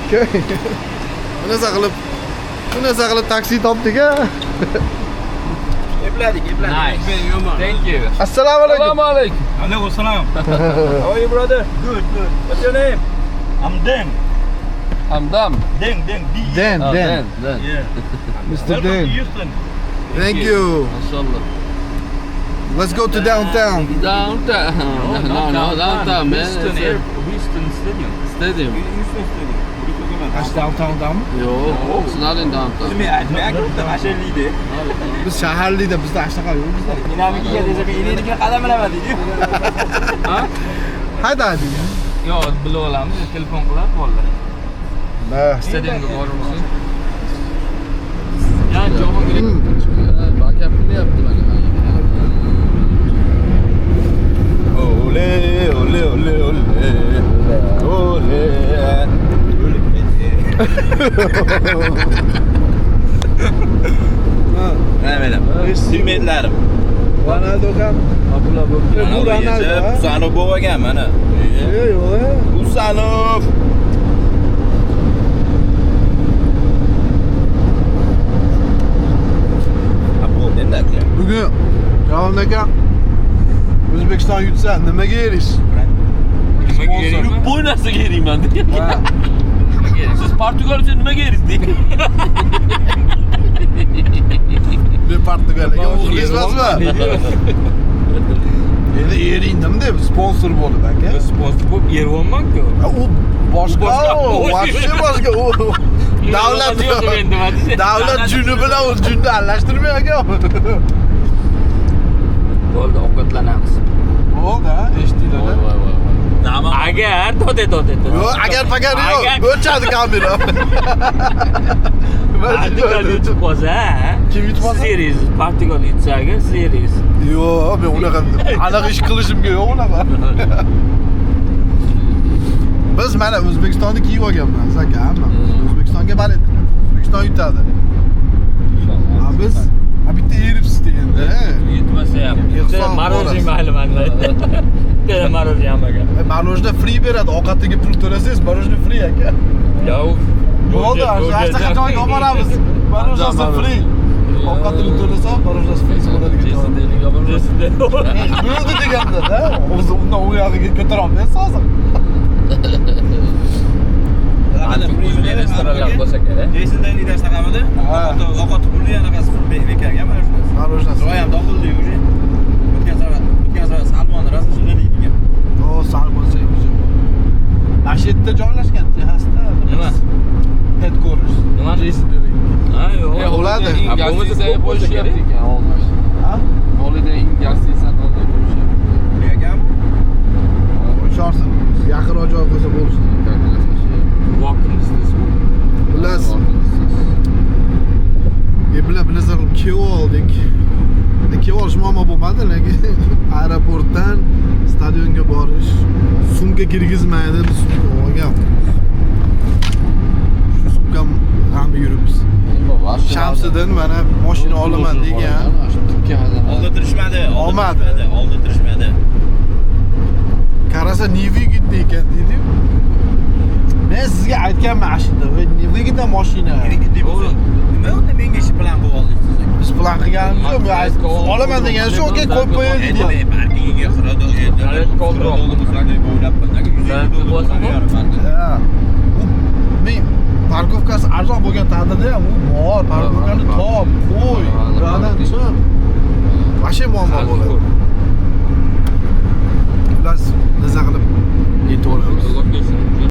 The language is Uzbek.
Bunaqa qilib taksi topdik-a. Epladik. Nice. Thank you. Assalomu alaykum. Assalomu alaykum. Alaikum salam. How are you, brother? Good. What's your name? I'm Dan. Hamdam. Dan. Dan. Dan. Yeah. Mr. Welcome Dan. to Houston. Thank you. Mashallah. Let's go to downtown. Downtown. No, downtown, man. Houston Stadium. Stadium. Houston Stadium. Ash downtown'dami? Yo'q, it's not in downtown. Men aytmayapman, mashallaydi. Biz shaharlikda bizda ashtaqa yo'q bizda. Dinamikiga desa, meniki qadamlaman deydi. Ha? Haydadi. Yo'q, bilib olamiz, telefon qilib bolalar. Stadionga boramiz. Yani Jahongir backup qilyapti mana. Ole. Mana. Teammate'larim. Ronaldo ham. Bu Ronaldo. Usanov bo'lgan mana. Yo'q. Usanov. Bugun Ravon aka O'zbekiston yutsa nimaga erish? Bu narsaga eriyman. Siz Portugal uchun nimaga erishdik? Men Portugaliyaga muxlis emasman. Endi erindim deb sponsor bo'lib aka. Sponsor bo'lib eriyapman-ku. U boshqa, вообще boshqa. Davlat juni bilan o'z junni aralashtirmay aka. Bo'ldi, ovqatlanamiz. Bo'ldi, eshitdinglar. Agar to'te. Yo'q, agar yo'q. O'chadi kamera. Portugal yutib qolsa, Kim yutib qolsa? Series, Portugal yutsa agar series. Yo'q, men unaqa aniq ish qilishimga yo'q unaqa. Biz mana O'zbekistonni kiyib olganmiz aka, hamma. O'zbekistonga balet. O'zbekiston yutadi. Ha biz bitta eribsiz deganda. Yutmasa ham. Marojniy mayli manda. Bitta marojniy ham aka. Marojniy free beradi, ovqatiga pul to'lasangiz, marojniy free aka. Yo'q. Bo'ldi, hasta joyga olib boramiz. Marojniy free. Ovqatini to'lasa, marojniy free bo'ladigan joy. Bo'ldi deganda-da, o'zi undan u yog'iga ko'tara olmaysiz hozir. Restoranlar bo'lsa kerak. Jason Daly'dan saqamadi. Ovqat puli anaqasi bekarga mana shu. Marojniy. Ro'yam topildi уже. O'tgan safar salmonni rosa shunday degan. O, salmon o'zi. Mana shu yerda joylashgan, Texasda. Nima? Headquarters. Nima? Jason Daly. Ha, yo'q. Bo'ladi. Investitsiya bo'lishyapti ekan, almost. Ha? Holiday investitsiya bo'lishyapti. Nega? O'sharsin. Yaqinroq joy qo'ysa bo'lishdi. Xullas. Bilasan kelib oldik. Kelib olish muammo bo'lmadi, lekin aeroportdan stadionga borish, sumka kirgizmaydi, biz sumka olgan. Shu sumkam g'amda yuribmiz. Shamsiddin mana mashina olaman degan. Oldirishmadi. Olmadi. Qarasa Niviga ekan dedi. Men sizga aytganman ashida, Niviga mashina. Nima unda menga ish plan bo'lib oldingiz? Biz plan qilganimiz yo'q. Men olaman degan shu o'ka qo'yib qo'ying dedi. Parkingiga xirado Men parkovkasi arzon bo'lgan taqdirda ham u bor, parkovkani top, qo'y, buyoqdan chiq. Vashe muammo bo'ladi.